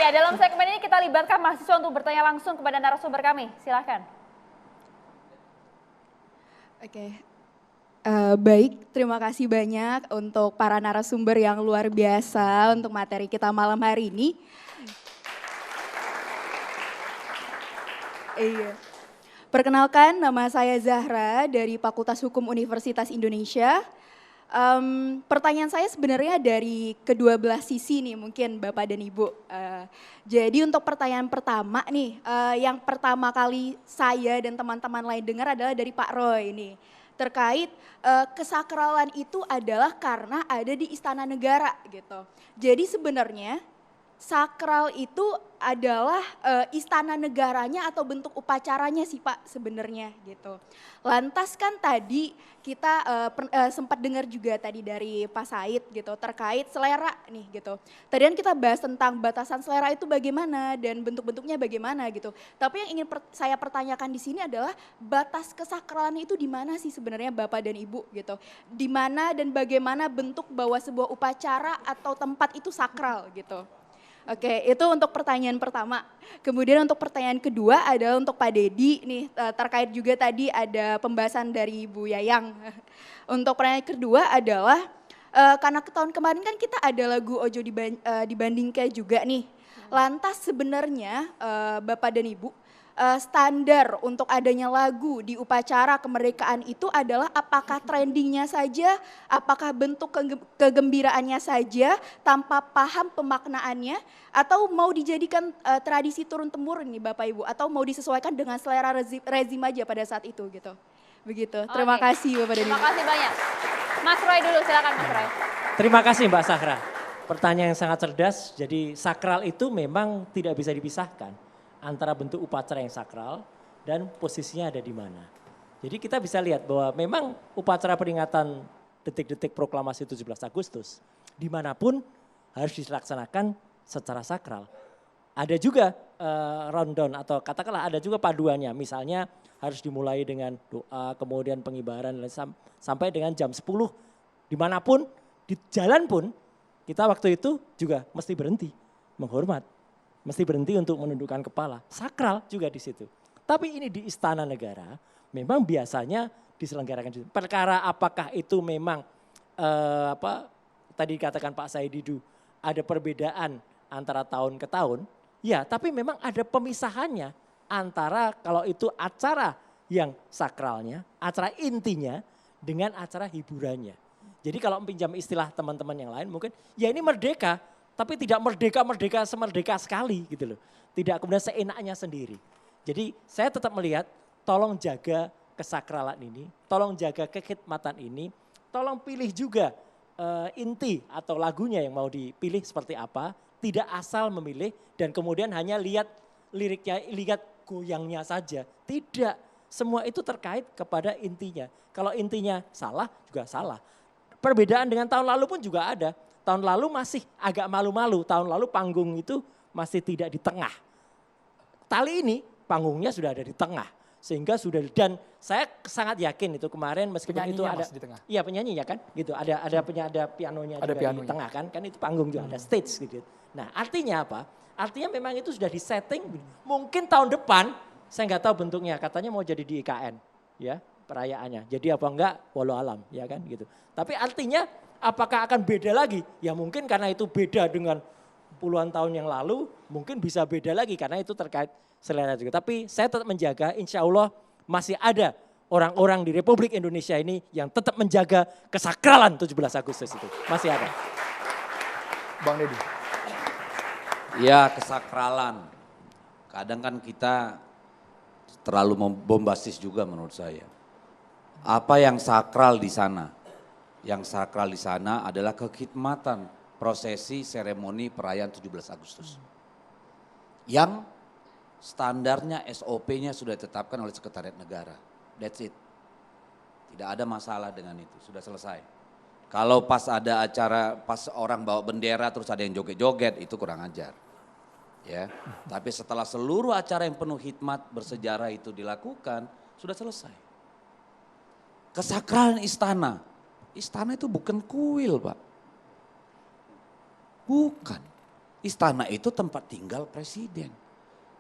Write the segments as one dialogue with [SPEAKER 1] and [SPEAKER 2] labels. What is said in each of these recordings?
[SPEAKER 1] dalam segmen ini kita libatkan mahasiswa untuk bertanya langsung kepada narasumber kami. Silahkan.
[SPEAKER 2] Oke, baik, terima kasih banyak untuk para narasumber yang luar biasa untuk materi kita malam hari ini. Iya. Perkenalkan, nama saya Zahra dari Fakultas Hukum Universitas Indonesia. Pertanyaan saya sebenarnya dari kedua belah sisi nih mungkin Bapak dan Ibu. Jadi untuk pertanyaan pertama nih, yang pertama kali saya dan teman-teman lain dengar adalah dari Pak Roy nih. Terkait kesakralan itu adalah karena ada di Istana Negara gitu. Jadi sebenarnya sakral itu adalah istana negaranya atau bentuk upacaranya sih Pak sebenarnya gitu. Lantas kan tadi kita sempat dengar juga tadi dari Pak Said gitu terkait selera nih gitu. Tadi kan kita bahas tentang batasan selera itu bagaimana dan bentuk-bentuknya bagaimana gitu. Tapi yang ingin saya pertanyakan di sini adalah batas kesakralan itu di mana sih sebenarnya Bapak dan Ibu gitu. Di mana dan bagaimana bentuk bahwa sebuah upacara atau tempat itu sakral gitu. Oke, itu untuk pertanyaan pertama. Kemudian untuk pertanyaan kedua adalah untuk Pak Dedi nih terkait juga tadi ada pembahasan dari Bu Yayang. Untuk pertanyaan kedua adalah karena tahun kemarin kan kita ada lagu Ojo Dibandingke juga nih. Lantas sebenarnya Bapak dan Ibu standar untuk adanya lagu di upacara kemerdekaan itu adalah apakah trendingnya saja, apakah bentuk kegembiraannya saja tanpa paham pemaknaannya, atau mau dijadikan tradisi turun-temurun nih Bapak Ibu, atau mau disesuaikan dengan selera rezim aja pada saat itu gitu. Begitu, terima kasih Bapak dan Ibu.
[SPEAKER 1] Terima kasih banyak. Mas Roy dulu, silakan Mas Roy.
[SPEAKER 3] Terima kasih Mbak Zahra. Pertanyaan yang sangat cerdas, jadi sakral itu memang tidak bisa dipisahkan antara bentuk upacara yang sakral dan posisinya ada di mana. Jadi kita bisa lihat bahwa memang upacara peringatan detik-detik proklamasi 17 Agustus dimanapun harus dilaksanakan secara sakral. Ada juga rundown atau katakanlah ada juga paduannya, misalnya harus dimulai dengan doa, kemudian pengibaran sampai dengan jam 10 dimanapun, di jalan pun kita waktu itu juga mesti berhenti menghormat. Mesti berhenti untuk menundukkan kepala. Sakral juga di situ. Tapi ini di Istana Negara memang biasanya diselenggarakan di situ. Perkara apakah itu memang tadi dikatakan Pak Saididu ada perbedaan antara tahun ke tahun. Ya, tapi memang ada pemisahannya antara kalau itu acara yang sakralnya, acara intinya dengan acara hiburannya. Jadi kalau pinjam istilah teman-teman yang lain mungkin ya ini merdeka. Tapi tidak merdeka semerdeka sekali gitu loh. Tidak kemudian seenaknya sendiri. Jadi saya tetap melihat tolong jaga kesakralan ini, tolong jaga kekhidmatan ini, tolong pilih juga inti atau lagunya yang mau dipilih seperti apa. Tidak asal memilih dan kemudian hanya lihat liriknya, lihat goyangnya saja. Tidak, semua itu terkait kepada intinya. Kalau intinya salah juga salah. Perbedaan dengan tahun lalu pun juga ada. Tahun lalu masih agak malu-malu, tahun lalu panggung itu masih tidak di tengah. Kali ini panggungnya sudah ada di tengah. Sehingga sudah, dan saya sangat yakin itu kemarin meskipun itu ada.
[SPEAKER 4] Di tengah.
[SPEAKER 3] Iya penyanyi ya kan, gitu. Ada pianonya
[SPEAKER 4] ada
[SPEAKER 3] juga
[SPEAKER 4] pianonya
[SPEAKER 3] di tengah kan itu panggung juga, ada stage gitu. Nah artinya apa? Artinya memang itu sudah disetting, mungkin tahun depan, saya nggak tahu bentuknya, katanya mau jadi di IKN ya perayaannya. Jadi apa enggak, walau alam ya kan gitu. Tapi artinya apakah akan beda lagi? Ya mungkin karena itu beda dengan puluhan tahun yang lalu, mungkin bisa beda lagi karena itu terkait selera juga. Tapi saya tetap menjaga, insya Allah masih ada orang-orang di Republik Indonesia ini yang tetap menjaga kesakralan 17 Agustus itu. Masih ada.
[SPEAKER 4] Bang Deddy.
[SPEAKER 5] Ya kesakralan. Kadang kan kita terlalu bombastis juga menurut saya. Apa yang sakral di sana? Yang sakral di sana adalah kekhidmatan prosesi seremoni perayaan 17 Agustus. Yang standarnya SOP-nya sudah ditetapkan oleh Sekretariat Negara. That's it. Tidak ada masalah dengan itu, sudah selesai. Kalau pas ada acara, pas orang bawa bendera terus ada yang joget-joget, itu kurang ajar. Ya, tapi setelah seluruh acara yang penuh hikmat bersejarah itu dilakukan, sudah selesai. Kesakralan istana. Istana itu bukan kuil, Pak. Bukan. istana itu tempat tinggal presiden.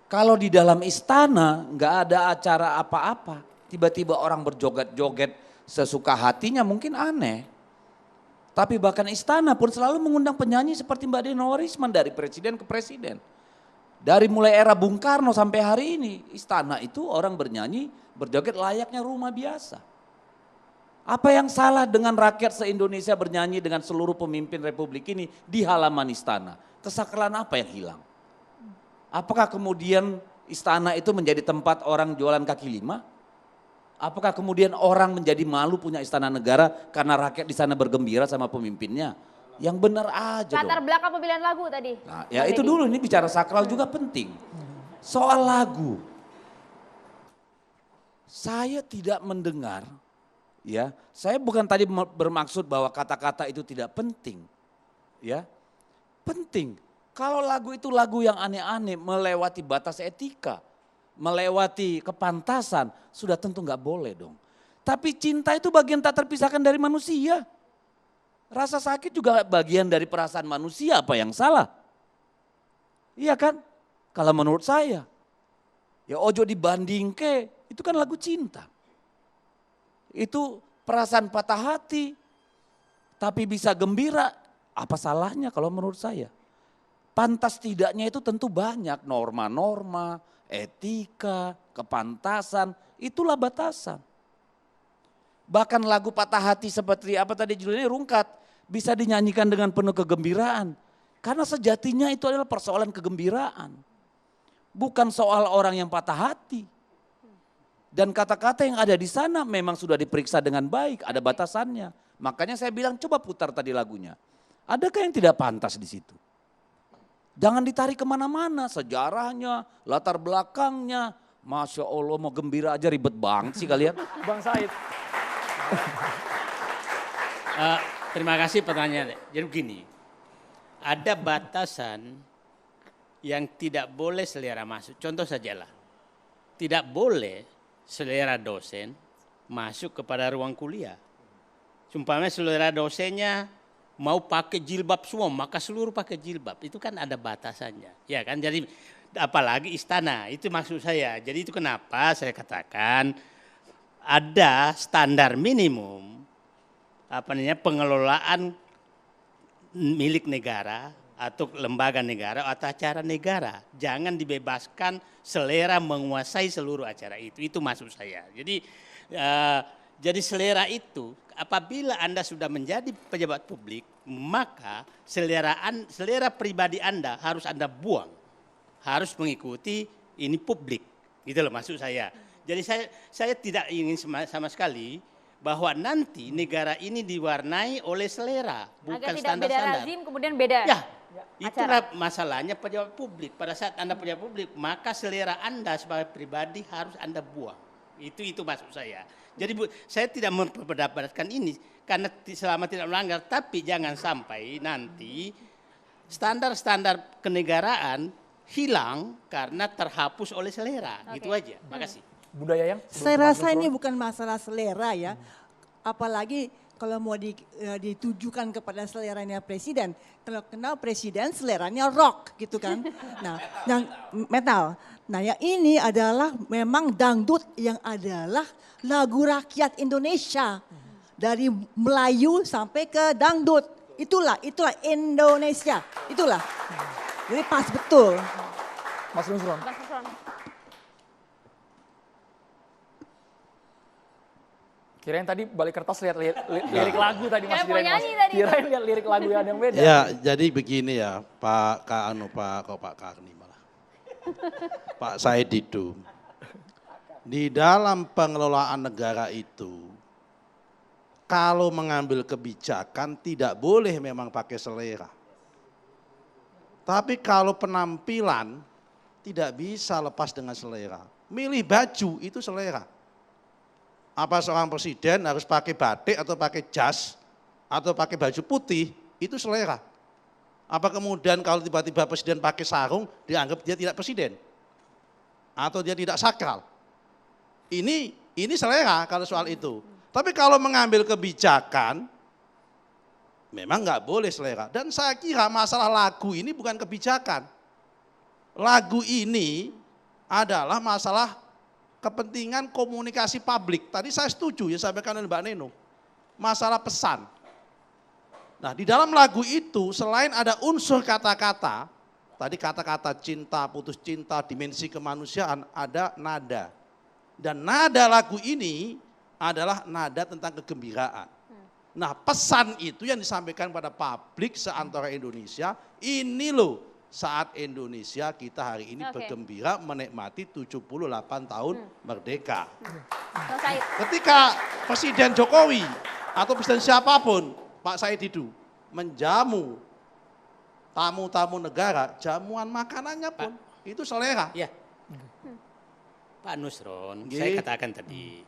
[SPEAKER 5] Kalau di dalam istana nggak ada acara apa-apa, tiba-tiba orang berjoget-joget sesuka hatinya mungkin aneh. Tapi bahkan istana pun selalu mengundang penyanyi seperti Mbak Dina Warisman dari presiden ke presiden. Dari mulai era Bung Karno sampai hari ini, istana itu orang bernyanyi, berjoget layaknya rumah biasa. Apa yang salah dengan rakyat se-Indonesia bernyanyi dengan seluruh pemimpin republik ini di halaman istana? Kesakralan apa yang hilang? Apakah kemudian istana itu menjadi tempat orang jualan kaki lima? Apakah kemudian orang menjadi malu punya istana negara karena rakyat di sana bergembira sama pemimpinnya? Yang benar aja
[SPEAKER 1] Latar
[SPEAKER 5] dong.
[SPEAKER 1] belakang pemilihan lagu tadi.
[SPEAKER 5] Nah, ya itu dulu, ini bicara sakral juga penting. Soal lagu. Saya tidak mendengar, ya. Saya bukan tadi bermaksud bahwa kata-kata itu tidak penting. Ya. Penting. Kalau lagu itu lagu yang aneh-aneh, melewati batas etika, melewati kepantasan, sudah tentu nggak boleh dong. Tapi cinta itu bagian tak terpisahkan dari manusia. Rasa sakit juga bagian dari perasaan manusia, apa yang salah? Iya kan? Kalau menurut saya, ya ojo dibanding ke, itu kan lagu cinta. Itu perasaan patah hati, tapi bisa gembira, apa salahnya kalau menurut saya? Pantas tidaknya itu tentu banyak norma-norma, etika, kepantasan, itulah batasan. Bahkan lagu patah hati seperti apa tadi judulnya Rungkat, bisa dinyanyikan dengan penuh kegembiraan. Karena sejatinya itu adalah persoalan kegembiraan. Bukan soal orang yang patah hati. Dan kata-kata yang ada di sana memang sudah diperiksa dengan baik, ada batasannya. Makanya saya bilang coba putar tadi lagunya. Adakah yang tidak pantas di situ? Jangan ditarik kemana-mana, sejarahnya, latar belakangnya. Masya Allah mau gembira aja ribet banget sih kalian.
[SPEAKER 3] Bang Said.
[SPEAKER 6] Terima kasih pertanyaannya. Jadi begini, ada batasan yang tidak boleh selera masuk. Contoh sajalah, tidak boleh selera dosen masuk kepada ruang kuliah. Sumpamanya selera dosennya mau pakai jilbab semua, maka seluruh pakai jilbab. Itu kan ada batasannya. Ya kan, jadi apalagi istana, itu maksud saya. Jadi itu kenapa saya katakan ada standar minimum pengelolaan milik negara atau lembaga negara atau acara negara. Jangan dibebaskan selera menguasai seluruh acara itu. Itu maksud saya. Jadi selera itu apabila Anda sudah menjadi pejabat publik, maka selera pribadi Anda harus Anda buang. Harus mengikuti ini publik. Gitu loh maksud saya. Jadi saya tidak ingin sama sekali bahwa nanti negara ini diwarnai oleh selera, bukan
[SPEAKER 1] Agar tidak beda
[SPEAKER 6] standar-standar.
[SPEAKER 1] rezim kemudian beda.
[SPEAKER 6] Ya, itulah masalahnya pejabat publik. Pada saat Anda pejabat publik, maka selera Anda sebagai pribadi harus Anda buang. Itu maksud saya. Jadi saya tidak memperdapatkan ini karena selama tidak melanggar, tapi jangan sampai nanti standar-standar kenegaraan hilang karena terhapus oleh selera. Gitu aja. Makasih.
[SPEAKER 3] Bunda Yayang.
[SPEAKER 7] Saya rasa ini bukan masalah selera ya. Apalagi kalau mau ditujukan kepada seleranya presiden. Kalau kenal presiden seleranya rock gitu kan. Nah, yang metal. Nah yang ini adalah memang dangdut yang adalah lagu rakyat Indonesia. Dari Melayu sampai ke dangdut. Itulah Indonesia. Itulah. Jadi pas betul.
[SPEAKER 4] Mas Nusron.
[SPEAKER 1] Mas Nusron.
[SPEAKER 3] Kirain tadi balik kertas lihat lirik lagu tadi Mas.
[SPEAKER 1] Kirain mau nyanyi tadi.
[SPEAKER 3] Kirain lihat lirik lagu yang ada yang beda.
[SPEAKER 8] Ya, jadi begini ya, Pak Karni malah. Pak Said Didu. Di dalam pengelolaan negara itu, kalau mengambil kebijakan tidak boleh memang pakai selera. Tapi kalau penampilan tidak bisa lepas dengan selera. Milih baju itu selera. Apa seorang presiden harus pakai batik atau pakai jas atau pakai baju putih, itu selera. Apa kemudian kalau tiba-tiba presiden pakai sarung dianggap dia tidak presiden? Atau dia tidak sakral? Ini selera kalau soal itu. Tapi kalau mengambil kebijakan memang nggak boleh selera. Dan saya kira masalah lagu ini bukan kebijakan. Lagu ini adalah masalah kepentingan komunikasi publik. Tadi saya setuju yang sampaikan oleh Mbak Neno. Masalah pesan. Nah, di dalam lagu itu selain ada unsur kata-kata, tadi kata-kata cinta, putus cinta, dimensi kemanusiaan, ada nada. Dan nada lagu ini adalah nada tentang kegembiraan. Nah, pesan itu yang disampaikan pada publik seantara Indonesia, ini loh saat Indonesia kita hari ini bergembira menikmati 78 tahun merdeka. Ketika Presiden Jokowi atau Presiden siapapun, Pak Said Didu, menjamu tamu-tamu negara, jamuan makanannya pun itu selera.
[SPEAKER 6] Ya. Pak Nusron, saya katakan tadi,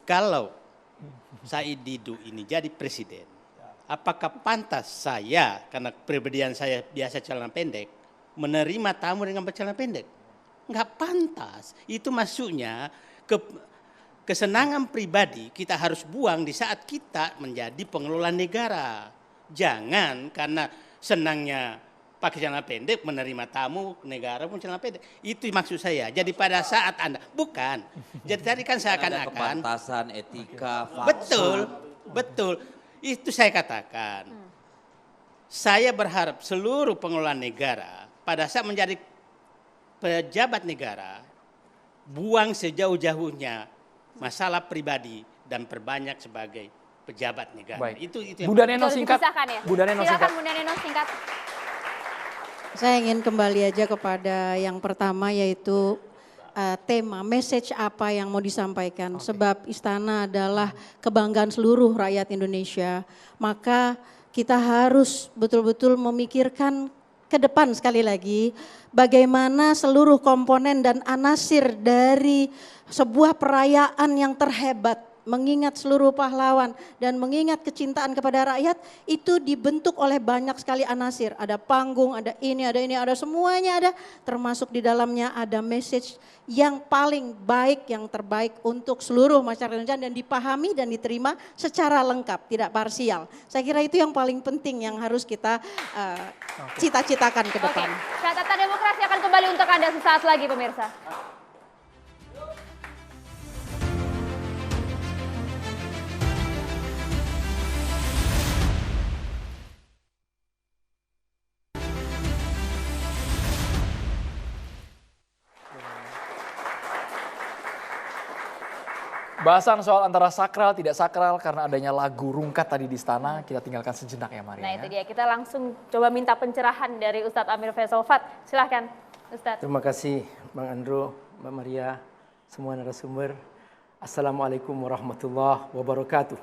[SPEAKER 6] kalau Said Didu ini jadi presiden, apakah pantas saya, karena kepribadian saya biasa celana pendek, menerima tamu dengan bercelana pendek? Enggak pantas. Itu maksudnya kesenangan pribadi kita harus buang di saat kita menjadi pengelola negara. Jangan karena senangnya pakai celana pendek menerima tamu negara pun celana pendek. Itu maksud saya. Jadi pada saat Anda bukan. Jadi tadi kan saya akan
[SPEAKER 5] kepantasan, etika, fakta.
[SPEAKER 6] Betul, betul. Itu saya katakan. Saya berharap seluruh pengelola negara pada saat menjadi pejabat negara buang sejauh-jauhnya masalah pribadi dan perbanyak sebagai pejabat negara.
[SPEAKER 9] Baik.
[SPEAKER 6] Itu
[SPEAKER 9] Bunda Neno singkat.
[SPEAKER 1] Ya?
[SPEAKER 9] Bunda Neno
[SPEAKER 1] Silakan
[SPEAKER 9] singkat.
[SPEAKER 1] Bunda Neno singkat.
[SPEAKER 10] Saya ingin kembali aja kepada yang pertama yaitu tema, message apa yang mau disampaikan. Sebab istana adalah kebanggaan seluruh rakyat Indonesia. Maka kita harus betul-betul memikirkan ke depan sekali lagi bagaimana seluruh komponen dan anasir dari sebuah perayaan yang terhebat, mengingat seluruh pahlawan dan mengingat kecintaan kepada rakyat itu dibentuk oleh banyak sekali anasir. Ada panggung, ada ini, ada semuanya ada. Termasuk di dalamnya ada message yang paling baik, yang terbaik untuk seluruh masyarakat Indonesia dan dipahami dan diterima secara lengkap, tidak parsial. Saya kira itu yang paling penting yang harus kita cita-citakan ke depan.
[SPEAKER 1] Catatan Demokrasi akan kembali untuk Anda sesaat lagi pemirsa.
[SPEAKER 9] Bahasan soal antara sakral tidak sakral karena adanya lagu rungkat tadi di istana, kita tinggalkan sejenak ya Maria.
[SPEAKER 1] Nah itu dia, kita langsung coba minta pencerahan dari Ustadz Amir Faisal Fat. Silahkan Ustadz.
[SPEAKER 11] Terima kasih Bang Andro, Mbak Maria, semua narasumber. Assalamualaikum warahmatullahi wabarakatuh.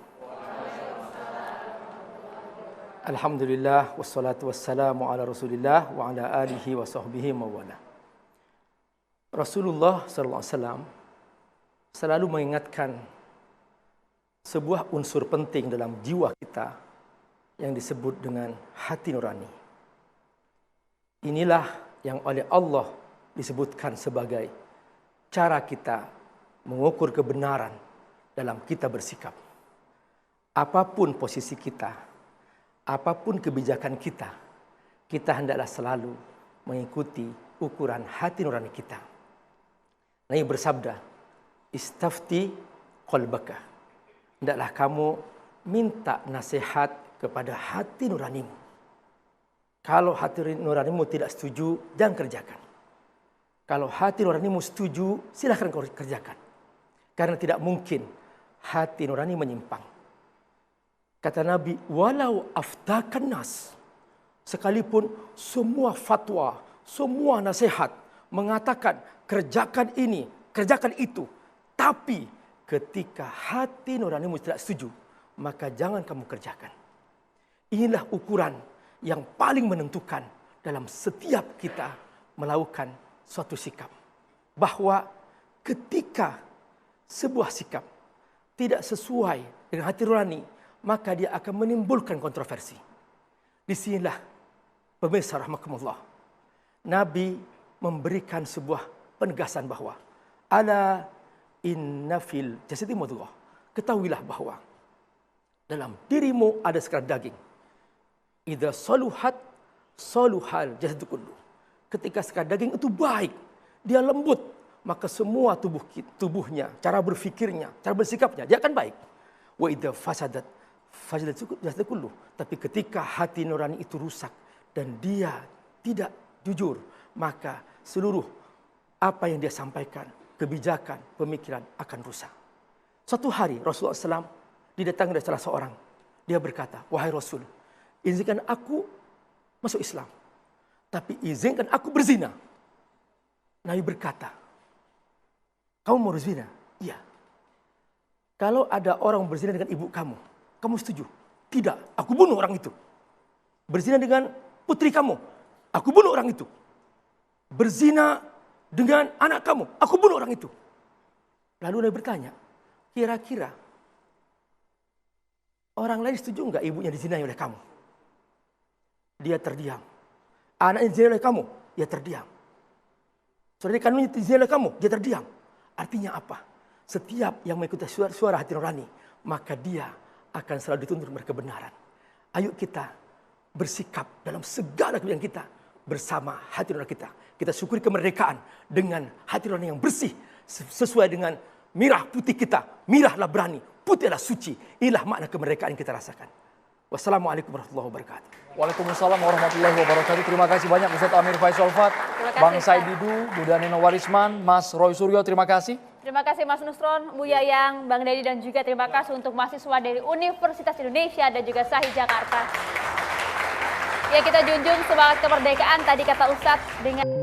[SPEAKER 11] Alhamdulillah wassalatu wassalamu ala Rasulillah wa ala alihi wa sahbihi mawala. Rasulullah SAW selalu mengingatkan sebuah unsur penting dalam jiwa kita yang disebut dengan hati nurani. Inilah yang oleh Allah disebutkan sebagai cara kita mengukur kebenaran dalam kita bersikap. Apapun posisi kita, apapun kebijakan kita, kita hendaklah selalu mengikuti ukuran hati nurani kita. Nabi bersabda, istafti qalbaka. Hendaklah kamu minta nasihat kepada hati nuranimu. Kalau hati nuranimu tidak setuju, jangan kerjakan. Kalau hati nuranimu setuju, silahkan kau kerjakan. Karena tidak mungkin hati nurani menyimpang. Kata Nabi, walau aftakan nas. Sekalipun semua fatwa, semua nasihat mengatakan kerjakan ini, kerjakan itu. Tapi ketika hati nuranimu tidak setuju, maka jangan kamu kerjakan. Inilah ukuran yang paling menentukan dalam setiap kita melakukan suatu sikap. Bahwa ketika sebuah sikap tidak sesuai dengan hati nurani, maka dia akan menimbulkan kontroversi. Disinilah pemirsa rahmatullah, Nabi memberikan sebuah penegasan bahwa ala inna fil jasadi mudghah. Ketahuilah bahwa dalam dirimu ada sekerat daging. Idza saluhat saluhal jasadu kullu. Ketika sekerat daging itu baik, dia lembut, maka semua tubuhnya, cara berfikirnya, cara bersikapnya dia akan baik. Wa idza fasadat fasadat jasadu kullu. Tapi ketika hati nurani itu rusak dan dia tidak jujur, maka seluruh apa yang dia sampaikan, kebijakan, pemikiran akan rusak. Suatu hari Rasulullah SAW didatangi oleh salah seorang. Dia berkata, wahai Rasul, izinkan aku masuk Islam. Tapi izinkan aku berzina. Nabi berkata, kamu mau berzina? Iya. Kalau ada orang berzina dengan ibu kamu, kamu setuju? Tidak, aku bunuh orang itu. Berzina dengan putri kamu, aku bunuh orang itu. Berzina dengan anak kamu, aku bunuh orang itu. Lalu Nabi bertanya, kira-kira orang lain setuju enggak ibunya dizinai oleh kamu? Dia terdiam. Anaknya dizinai oleh kamu, dia terdiam. Saudara kandungnya dizinai oleh kamu, dia terdiam. Artinya apa? Setiap yang mengikuti suara hati nurani, maka dia akan selalu dituntun berkebenaran. Ayo kita bersikap dalam segala kebijakan kita bersama hati nurani kita. Kita syukuri kemerdekaan dengan hati nurani yang bersih sesuai dengan mirah putih kita. Mirahlah berani, putihlah suci. Inilah makna kemerdekaan yang kita rasakan. Wassalamualaikum warahmatullahi wabarakatuh.
[SPEAKER 9] Waalaikumsalam warahmatullahi wabarakatuh. Terima kasih banyak Ustadz Amir Faisal Fat, Bang Said Didu, Bunda Nino Warisman, Mas Roy Suryo, terima kasih.
[SPEAKER 1] Terima kasih Mas Nusron, Bu Yayang, Bang Dedi, dan juga terima kasih untuk mahasiswa dari Universitas Indonesia dan juga SAHI Jakarta. Ya, kita junjung semangat kemerdekaan tadi kata Ustadz dengan